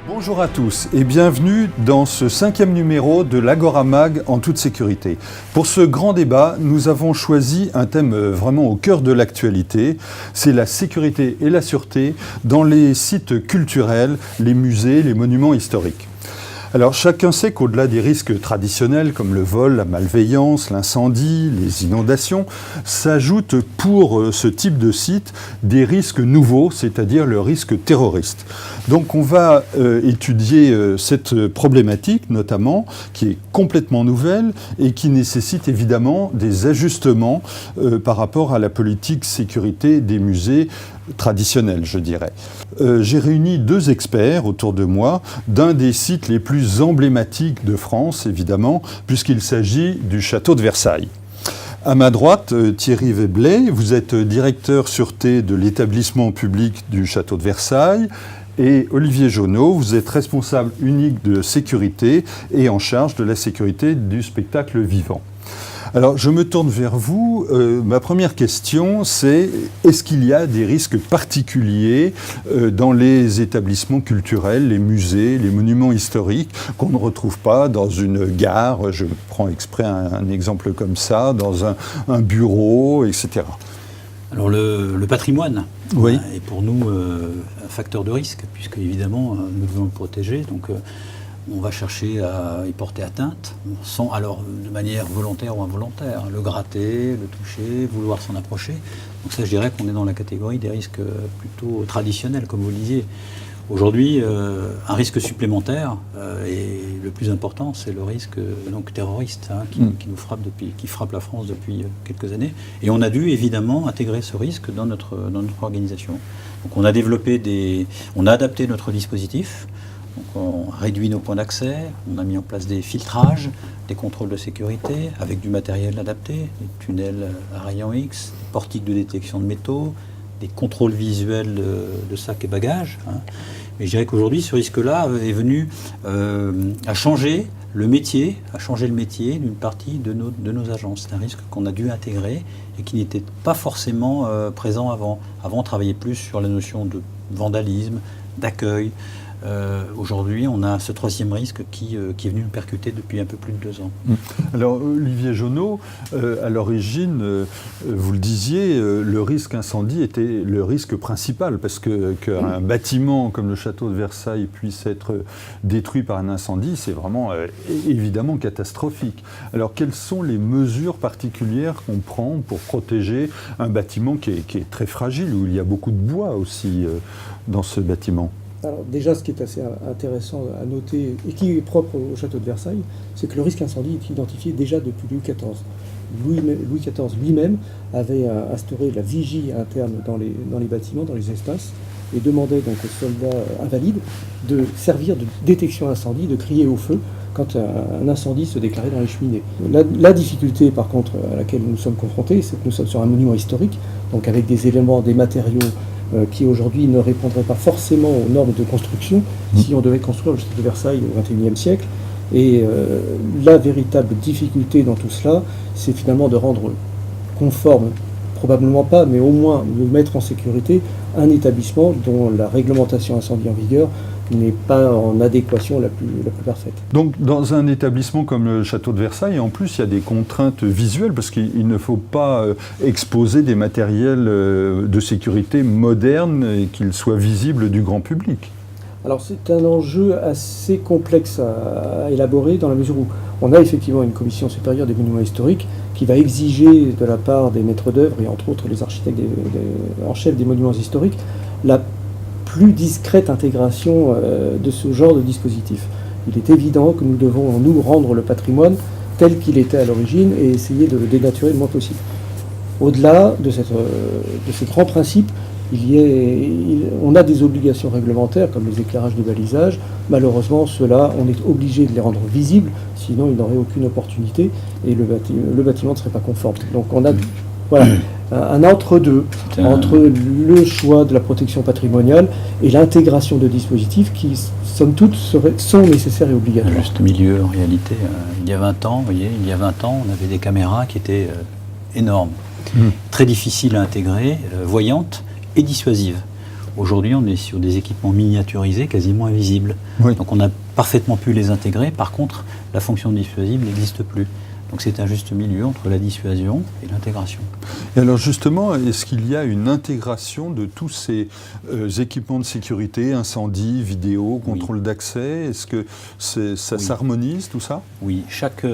Bonjour à tous et bienvenue dans ce 5e numéro de l'Agora Mag en toute sécurité. Pour ce grand débat, nous avons choisi un thème vraiment au cœur de l'actualité, c'est la sécurité et la sûreté dans les sites culturels, les musées, les monuments historiques. Alors chacun sait qu'au-delà des risques traditionnels comme le vol, la malveillance, l'incendie, les inondations, s'ajoutent pour ce type de site des risques nouveaux, c'est-à-dire le risque terroriste. Donc on va étudier cette problématique notamment, qui est complètement nouvelle et qui nécessite évidemment des ajustements par rapport à la politique sécurité des musées traditionnels, je dirais. J'ai réuni deux experts autour de moi d'un des sites les plus emblématiques de France, évidemment, puisqu'il s'agit du château de Versailles. À ma droite, Thierry Webley, vous êtes directeur sûreté de l'établissement public du château de Versailles. Et Olivier Jonot, vous êtes responsable unique de sécurité et en charge de la sécurité du spectacle vivant. Alors, je me tourne vers vous. Ma première question, c'est est-ce qu'il y a des risques particuliers dans les établissements culturels, les musées, les monuments historiques, qu'on ne retrouve pas dans une gare, je prends exprès un exemple comme ça, dans un bureau, etc. Alors le patrimoine oui. Est pour nous un facteur de risque, puisque évidemment nous devons le protéger. Donc on va chercher à y porter atteinte, alors de manière volontaire ou involontaire, le gratter, le toucher, vouloir s'en approcher. Donc ça, je dirais qu'on est dans la catégorie des risques plutôt traditionnels, comme vous le disiez. Aujourd'hui, un risque supplémentaire, et le plus important, c'est le risque donc, terroriste qui nous frappe qui frappe la France depuis quelques années. Et on a dû évidemment intégrer ce risque dans notre organisation. Donc on a on a adapté notre dispositif. Donc on a réduit nos points d'accès, on a mis en place des filtrages, des contrôles de sécurité avec du matériel adapté, des tunnels à rayons X, des portiques de détection de métaux, des contrôles visuels de sacs et bagages. Mais je dirais qu'aujourd'hui, ce risque-là est venu à changer le métier d'une partie de nos agences. C'est un risque qu'on a dû intégrer et qui n'était pas forcément présent avant. Avant, on travaillait plus sur la notion de vandalisme, d'accueil. Aujourd'hui, on a ce troisième risque qui est venu nous percuter depuis un peu plus de 2 ans. Alors, Olivier Jonot, à l'origine, vous le disiez, le risque incendie était le risque principal, parce qu'un bâtiment comme le château de Versailles puisse être détruit par un incendie, c'est vraiment évidemment catastrophique. Alors, quelles sont les mesures particulières qu'on prend pour protéger un bâtiment qui est très fragile, où il y a beaucoup de bois aussi dans ce bâtiment ? Alors déjà, ce qui est assez intéressant à noter, et qui est propre au château de Versailles, c'est que le risque incendie est identifié déjà depuis Louis XIV. Louis XIV lui-même avait instauré la vigie interne dans les bâtiments, dans les espaces, et demandait donc aux soldats invalides de servir de détection incendie, de crier au feu quand un incendie se déclarait dans les cheminées. La difficulté, par contre, à laquelle nous sommes confrontés, c'est que nous sommes sur un monument historique, donc avec des éléments, des matériaux qui aujourd'hui ne répondraient pas forcément aux normes de construction si on devait construire le château de Versailles au XXIe siècle. Et la véritable difficulté dans tout cela, c'est finalement de rendre conforme, probablement pas, mais au moins de mettre en sécurité un établissement dont la réglementation incendie en vigueur n'est pas en adéquation la plus parfaite. Donc dans un établissement comme le château de Versailles, en plus il y a des contraintes visuelles parce qu'il ne faut pas exposer des matériels de sécurité modernes et qu'ils soient visibles du grand public. Alors c'est un enjeu assez complexe à élaborer dans la mesure où on a effectivement une commission supérieure des monuments historiques qui va exiger de la part des maîtres d'œuvre et entre autres les architectes en chef des monuments historiques la plus discrète intégration de ce genre de dispositif. Il est évident que nous devons nous rendre le patrimoine tel qu'il était à l'origine et essayer de le dénaturer le moins possible. Au-delà de ces grands principes, on a des obligations réglementaires comme les éclairages de balisage. Malheureusement, ceux-là, on est obligé de les rendre visibles, sinon il n'aurait aucune opportunité et le bâtiment ne serait pas conforme. Donc on a un entre-deux entre le choix de la protection patrimoniale et l'intégration de dispositifs qui, somme toute, sont nécessaires et obligatoires. Juste milieu, en réalité, il y a 20 ans, on avait des caméras qui étaient énormes, très difficiles à intégrer, voyantes et dissuasives. Aujourd'hui, on est sur des équipements miniaturisés, quasiment invisibles. Oui. Donc on a parfaitement pu les intégrer. Par contre, la fonction dissuasive n'existe plus. Donc c'est un juste milieu entre la dissuasion et l'intégration. Et alors justement, est-ce qu'il y a une intégration de tous ces équipements de sécurité, incendie, vidéo, contrôle d'accès? Est-ce que ça s'harmonise tout ça? Oui, chaque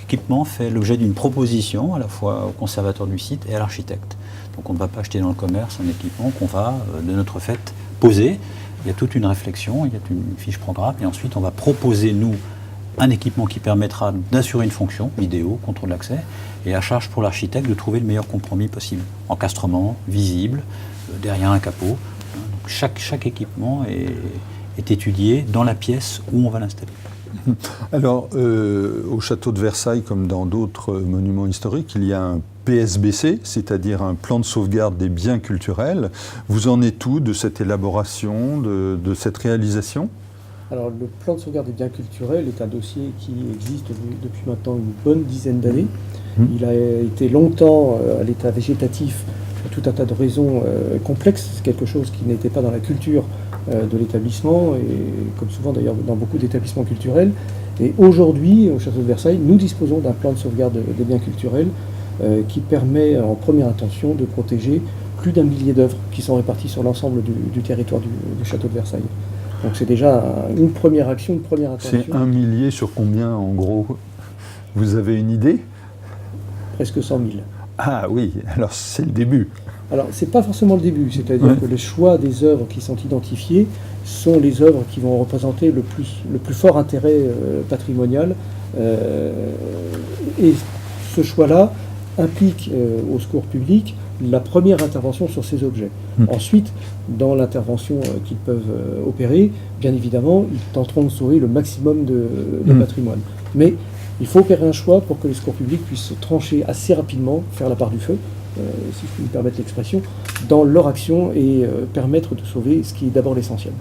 équipement fait l'objet d'une proposition à la fois au conservateur du site et à l'architecte. Donc on ne va pas acheter dans le commerce un équipement qu'on va de notre fait poser. Il y a toute une réflexion, il y a une fiche programme et ensuite on va proposer nous un équipement qui permettra d'assurer une fonction, vidéo, contrôle d'accès, et à charge pour l'architecte de trouver le meilleur compromis possible. Encastrement, visible, derrière un capot. Donc chaque équipement est étudié dans la pièce où on va l'installer. Alors, au château de Versailles, comme dans d'autres monuments historiques, il y a un PSBC, c'est-à-dire un plan de sauvegarde des biens culturels. Vous en êtes où de cette élaboration, de cette réalisation ? Alors, le plan de sauvegarde des biens culturels est un dossier qui existe depuis maintenant une bonne dizaine d'années. Il a été longtemps à l'état végétatif pour tout un tas de raisons complexes. C'est quelque chose qui n'était pas dans la culture de l'établissement, et comme souvent d'ailleurs dans beaucoup d'établissements culturels. Et aujourd'hui, au château de Versailles, nous disposons d'un plan de sauvegarde des biens culturels qui permet en première intention de protéger plus d'1 millier d'œuvres qui sont réparties sur l'ensemble du territoire du château de Versailles. Donc c'est déjà une première action, une première intention. C'est 1 millier sur combien en gros? Vous avez une idée? Presque 100 000. Ah oui, alors c'est le début. Alors c'est pas forcément le début, c'est-à-dire que le choix des œuvres qui sont identifiées sont les œuvres qui vont représenter le plus fort intérêt patrimonial. Et ce choix-là implique au secours public la première intervention sur ces objets. Ensuite, dans l'intervention qu'ils peuvent opérer, bien évidemment, ils tenteront de sauver le maximum de patrimoine. Mais il faut opérer un choix pour que les secours publics puissent trancher assez rapidement, faire la part du feu, si je puis me permettre l'expression, dans leur action et permettre de sauver ce qui est d'abord l'essentiel.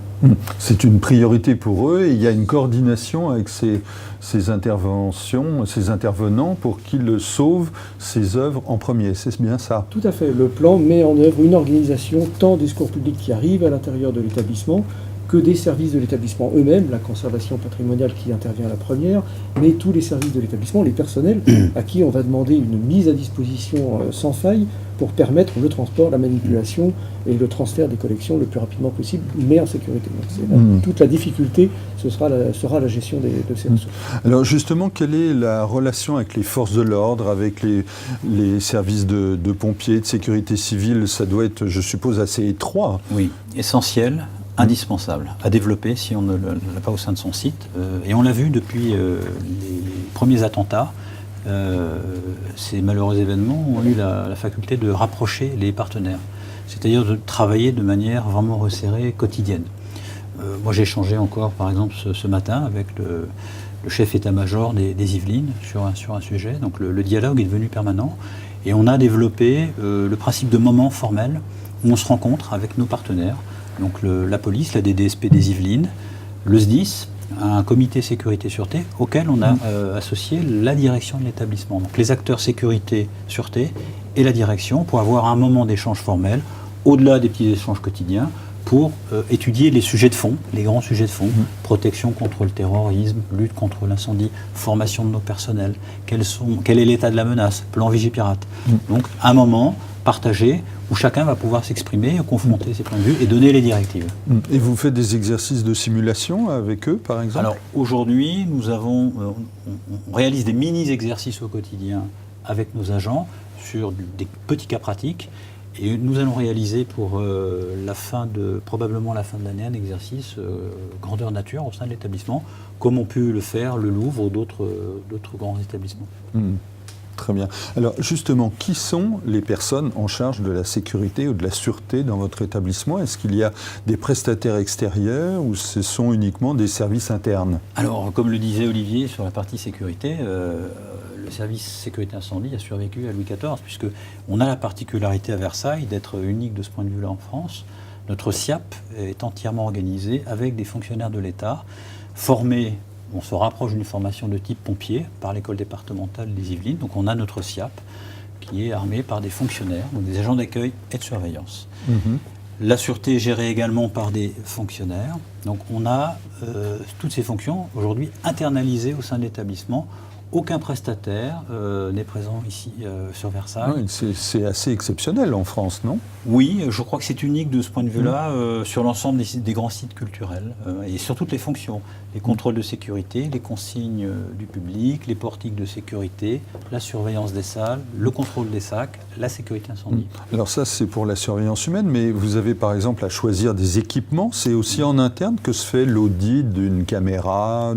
C'est une priorité pour eux et il y a une coordination avec ces interventions, ces intervenants pour qu'ils sauvent ces œuvres en premier. C'est bien ça? Tout à fait. Le plan met en œuvre une organisation tant des secours publics qui arrivent à l'intérieur de l'établissement que des services de l'établissement eux-mêmes, la conservation patrimoniale qui intervient à la première, mais tous les services de l'établissement, les personnels, à qui on va demander une mise à disposition sans faille pour permettre le transport, la manipulation et le transfert des collections le plus rapidement possible, mais en sécurité. Donc toute la difficulté, sera la gestion de ces ressources. Alors justement, quelle est la relation avec les forces de l'ordre, avec les services de pompiers, de sécurité civile? Ça doit être, je suppose, assez étroit. Oui, essentiel. Indispensable à développer si on ne l'a pas au sein de son site. Et on l'a vu depuis les premiers attentats. Ces malheureux événements ont eu la faculté de rapprocher les partenaires, c'est-à-dire de travailler de manière vraiment resserrée, quotidienne. Moi j'ai échangé encore par exemple ce matin avec le chef état-major des Yvelines sur un sujet. Donc le dialogue est devenu permanent et on a développé le principe de moment formel où on se rencontre avec nos partenaires. Donc la police, la DDSP des Yvelines, le SDIS, un comité sécurité-sûreté auquel on a associé la direction de l'établissement. Donc les acteurs sécurité-sûreté et la direction pour avoir un moment d'échange formel, au-delà des petits échanges quotidiens, pour étudier les sujets de fond, les grands sujets de fond, protection contre le terrorisme, lutte contre l'incendie, formation de nos personnels, quel est l'état de la menace, plan Vigipirate. Donc un moment partagé où chacun va pouvoir s'exprimer, confronter ses points de vue et donner les directives. Et vous faites des exercices de simulation avec eux, par exemple? Alors aujourd'hui, on réalise des mini-exercices au quotidien avec nos agents sur des petits cas pratiques. Et nous allons réaliser pour probablement la fin de l'année un exercice grandeur nature au sein de l'établissement, comme ont pu le faire le Louvre ou d'autres grands établissements. Très bien. Alors justement, qui sont les personnes en charge de la sécurité ou de la sûreté dans votre établissement? Est-ce qu'il y a des prestataires extérieurs ou ce sont uniquement des services internes? Alors, comme le disait Olivier sur la partie sécurité, le service sécurité incendie a survécu à Louis XIV, puisqu'on a la particularité à Versailles d'être unique de ce point de vue-là en France. Notre SIAP est entièrement organisé avec des fonctionnaires de l'État formés. On se rapproche d'une formation de type pompier par l'école départementale des Yvelines. Donc on a notre SIAP qui est armé par des fonctionnaires, donc des agents d'accueil et de surveillance. La sûreté est gérée également par des fonctionnaires. Donc on a toutes ces fonctions aujourd'hui internalisées au sein de l'établissement. Aucun prestataire n'est présent ici sur Versailles. Oui, c'est assez exceptionnel en France, non? Oui, je crois que c'est unique de ce point de vue-là sur l'ensemble des grands sites culturels et sur toutes les fonctions. Les contrôles de sécurité, les consignes du public, les portiques de sécurité, la surveillance des salles, le contrôle des sacs, la sécurité incendie. Alors ça, c'est pour la surveillance humaine, mais vous avez par exemple à choisir des équipements. C'est aussi en interne que se fait l'audit d'une caméra,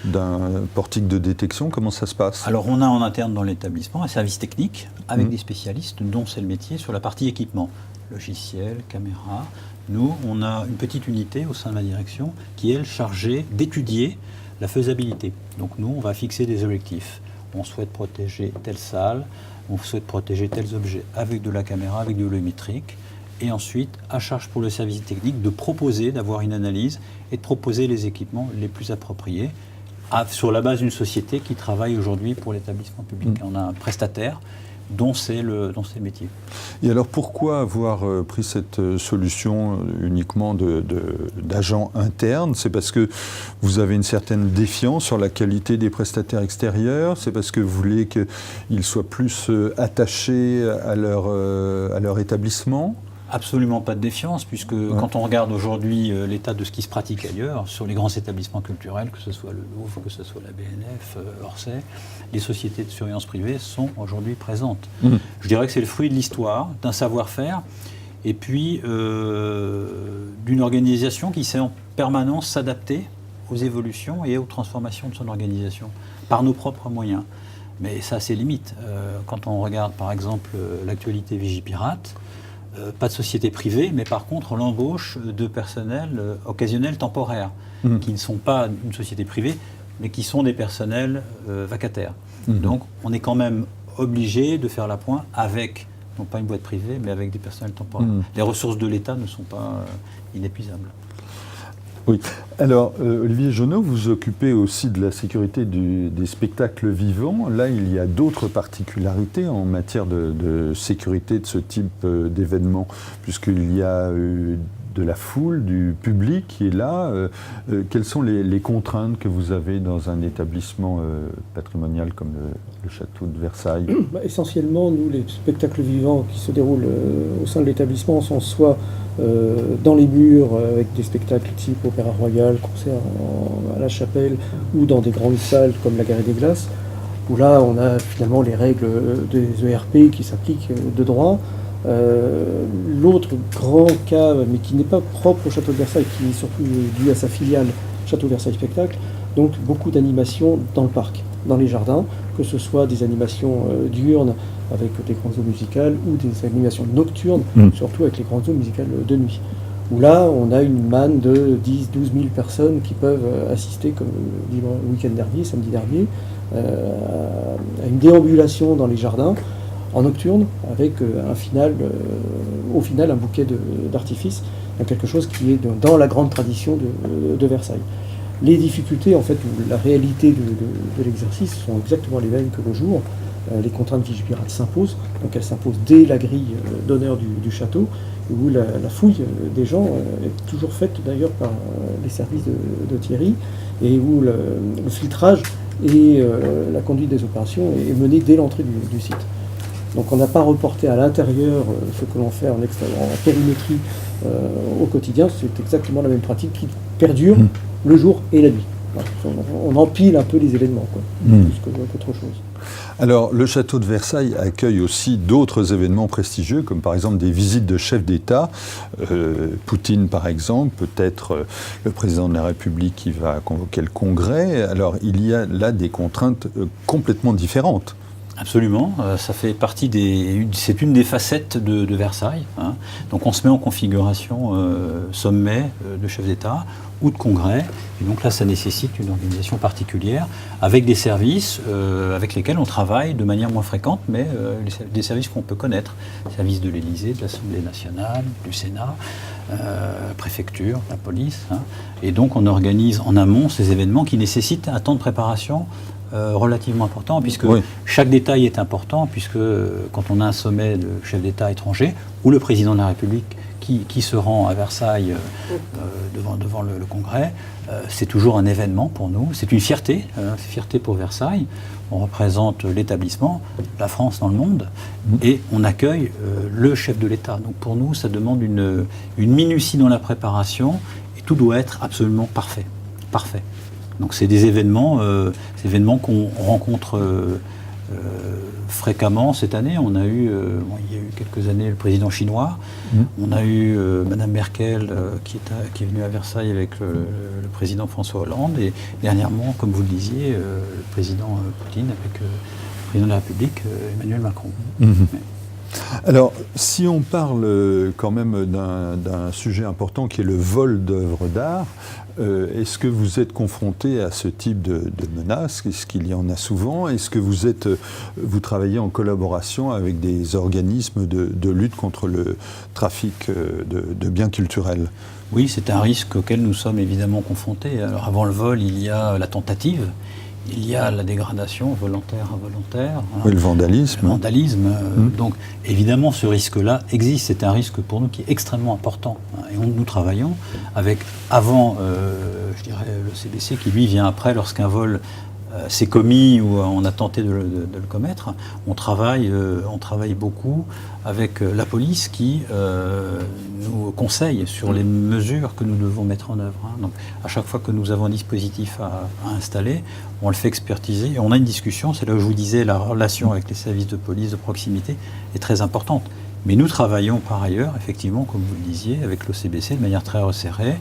d'un portique de détection. Comment ça se passe? Alors on a en interne dans l'établissement un service technique avec des spécialistes dont c'est le métier sur la partie équipement, logiciel, caméra. Nous, on a une petite unité au sein de la direction qui est, elle, chargée d'étudier la faisabilité. Donc nous, on va fixer des objectifs. On souhaite protéger telle salle, on souhaite protéger tels objets avec de la caméra, avec du volumétrique. Et ensuite, à charge pour le service technique de proposer, d'avoir une analyse et de proposer les équipements les plus appropriés sur la base d'une société qui travaille aujourd'hui pour l'établissement public. On a un prestataire dont c'est le métier. Et alors pourquoi avoir pris cette solution uniquement d'agents internes? C'est parce que vous avez une certaine défiance sur la qualité des prestataires extérieurs? C'est parce que vous voulez qu'ils soient plus attachés à leur établissement? Absolument pas de défiance, puisque quand on regarde aujourd'hui l'état de ce qui se pratique ailleurs, sur les grands établissements culturels, que ce soit le Louvre, que ce soit la BNF, Orsay, les sociétés de surveillance privée sont aujourd'hui présentes. Je dirais que c'est le fruit de l'histoire, d'un savoir-faire, et puis d'une organisation qui sait en permanence s'adapter aux évolutions et aux transformations de son organisation, par nos propres moyens. Mais ça a ses limites. Quand on regarde par exemple l'actualité Vigipirate, pas de société privée, mais par contre l'embauche de personnel occasionnel temporaire, qui ne sont pas une société privée, mais qui sont des personnels vacataires. Donc on est quand même obligé de faire la pointe avec, non pas une boîte privée, mais avec des personnels temporaires. Les ressources de l'État ne sont pas inépuisables. Oui. Alors, Olivier Jonot, vous vous occupez aussi de la sécurité des spectacles vivants. Là, il y a d'autres particularités en matière de sécurité de ce type d'événement, puisqu'il y a de la foule, du public qui est là. Quelles sont les contraintes que vous avez dans un établissement patrimonial comme le château de Versailles? Essentiellement, nous, les spectacles vivants qui se déroulent au sein de l'établissement sont soit dans les murs avec des spectacles type Opéra Royal, concert à la Chapelle, ou dans des grandes salles comme la Galerie des Glaces, où là on a finalement les règles des ERP qui s'appliquent de droit. L'autre grand cas, mais qui n'est pas propre au Château de Versailles, qui est surtout dû à sa filiale Château Versailles Spectacle, donc beaucoup d'animations dans le parc, dans les jardins, que ce soit des animations diurnes avec des grandes eaux musicales ou des animations nocturnes, surtout avec les grandes eaux musicales de nuit. Où là, on a une manne de 10 000 12 000 personnes qui peuvent assister, comme le week-end dernier, samedi dernier, à une déambulation dans les jardins en nocturne, avec au final un bouquet d'artifices, quelque chose qui est dans la grande tradition de Versailles. Les difficultés, en fait, ou la réalité de l'exercice sont exactement les mêmes que le jour. Les contraintes Vigipirate s'imposent, donc elles s'imposent dès la grille d'honneur du château, où la fouille des gens est toujours faite d'ailleurs par les services de Thierry, et où le filtrage et la conduite des opérations est menée dès l'entrée du site. Donc on n'a pas reporté à l'intérieur ce que l'on fait en périmétrie au quotidien, c'est exactement la même pratique qui perdure le jour et la nuit. Voilà. On empile un peu les événements, plus qu'autre chose. Alors, le château de Versailles accueille aussi d'autres événements prestigieux, comme par exemple des visites de chefs d'État. Poutine, par exemple, peut-être le président de la République qui va convoquer le Congrès. Alors, il y a là des contraintes complètement différentes. Absolument, ça fait partie c'est une des facettes de Versailles. Donc on se met en configuration sommet de chef d'État ou de congrès, et donc là ça nécessite une organisation particulière, avec des services avec lesquels on travaille de manière moins fréquente, mais des services qu'on peut connaître, services de l'Élysée, de l'Assemblée nationale, du Sénat, préfecture, la police, et donc on organise en amont ces événements qui nécessitent un temps de préparation relativement important, puisque chaque détail est important, puisque quand on a un sommet de chef d'État étranger, ou le président de la République qui se rend à Versailles devant le Congrès, c'est toujours un événement pour nous. C'est une fierté, fierté pour Versailles. On représente l'établissement, la France dans le monde, et on accueille le chef de l'État. Donc pour nous, ça demande une minutie dans la préparation, et tout doit être absolument parfait. Parfait. Donc c'est des événements qu'on rencontre fréquemment cette année. On a eu, il y a eu quelques années, le président chinois. On a eu Madame Merkel qui est venue à Versailles avec le président François Hollande. Et dernièrement, comme vous le disiez, le président Poutine avec le président de la République, Emmanuel Macron. Alors, si on parle quand même d'un sujet important qui est le vol d'œuvres d'art, est-ce que vous êtes confronté à ce type de menaces? Est-ce qu'il y en a souvent? Est-ce que vous travaillez en collaboration avec des organismes de lutte contre le trafic de biens culturels? Oui, c'est un risque auquel nous sommes évidemment confrontés. Alors, avant le vol, il y a la tentative. Il y a la dégradation volontaire, involontaire. Oui, le vandalisme. Le vandalisme. Donc, évidemment, ce risque-là existe. C'est un risque pour nous qui est extrêmement important. Et nous travaillons avec, avant, je dirais, le CBC, qui lui vient après, lorsqu'un vol s'est commis ou on a tenté de le commettre. On travaille beaucoup avec la police qui nous conseille sur les mesures que nous devons mettre en œuvre. Donc, à chaque fois que nous avons un dispositif à installer, on le fait expertiser et on a une discussion. C'est là où je vous disais, la relation avec les services de police de proximité est très importante. Mais nous travaillons par ailleurs, effectivement, comme vous le disiez, avec l'OCBC de manière très resserrée.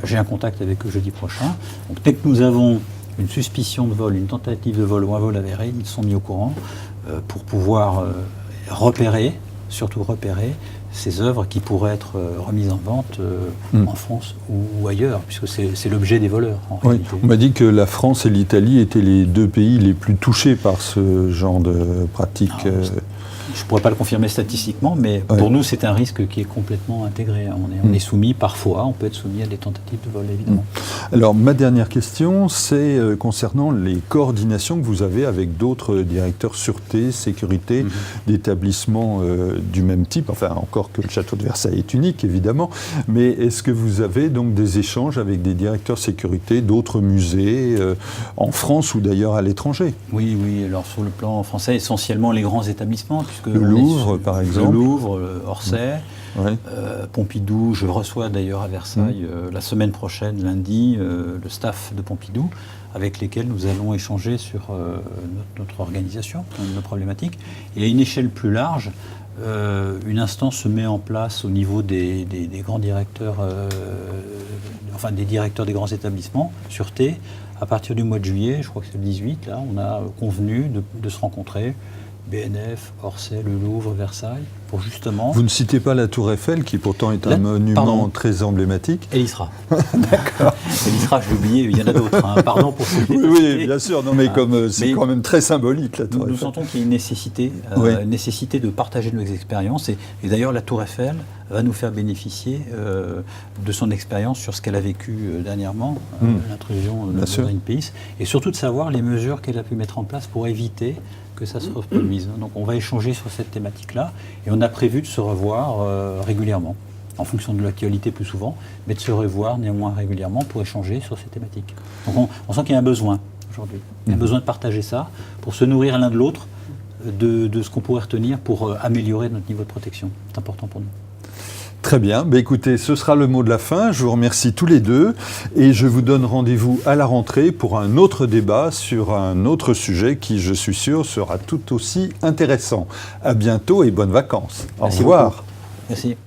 J'ai un contact avec eux jeudi prochain. Donc, dès que nous avons une suspicion de vol, une tentative de vol ou un vol avéré, ils sont mis au courant pour pouvoir surtout repérer ces œuvres qui pourraient être remises en vente en France ou ailleurs, puisque c'est l'objet des voleurs en réalité. On m'a dit que la France et l'Italie étaient les deux pays les plus touchés par ce genre de pratique. Je ne pourrais pas le confirmer statistiquement, mais pour nous, c'est un risque qui est complètement intégré. On est soumis parfois, on peut être soumis à des tentatives de vol, évidemment. Alors, ma dernière question, c'est concernant les coordinations que vous avez avec d'autres directeurs sûreté, sécurité, d'établissements du même type, enfin, encore que le château de Versailles est unique, évidemment, mais est-ce que vous avez donc des échanges avec des directeurs sécurité d'autres musées, en France ou d'ailleurs à l'étranger? Oui, alors sur le plan français, essentiellement les grands établissements, puisque le Louvre, par exemple. Le Louvre, Orsay, Pompidou. Je reçois d'ailleurs à Versailles la semaine prochaine, lundi, le staff de Pompidou, avec lesquels nous allons échanger sur notre organisation, nos problématiques. Et à une échelle plus large, une instance se met en place au niveau des grands directeurs, des directeurs des grands établissements, sûreté. À partir du mois de juillet, je crois que c'est le 18, là, on a convenu de se rencontrer. BNF, Orsay, le Louvre, Versailles, pour justement... Vous ne citez pas la Tour Eiffel, qui pourtant est un monument très emblématique. Et l'ISRA. D'accord. Et l'ISRA, je l'ai oublié, il y en a d'autres. Pardon pour ce détail. Oui, bien sûr, non, mais c'est quand même très symbolique, la Tour Eiffel. Nous sentons qu'il y a une nécessité de partager nos expériences. Et d'ailleurs, la Tour Eiffel va nous faire bénéficier de son expérience sur ce qu'elle a vécu dernièrement, l'intrusion de Greenpeace, et surtout de savoir les mesures qu'elle a pu mettre en place pour éviter que ça se reproduise. Donc on va échanger sur cette thématique-là et on a prévu de se revoir régulièrement, en fonction de l'actualité plus souvent, mais de se revoir néanmoins régulièrement pour échanger sur ces thématiques. Donc on sent qu'il y a un besoin aujourd'hui. Il y a un besoin de partager ça pour se nourrir l'un de l'autre de ce qu'on pourrait retenir pour améliorer notre niveau de protection. C'est important pour nous. Très bien, écoutez, ce sera le mot de la fin. Je vous remercie tous les deux et je vous donne rendez-vous à la rentrée pour un autre débat sur un autre sujet qui, je suis sûr, sera tout aussi intéressant. À bientôt et bonnes vacances. Au revoir. Merci.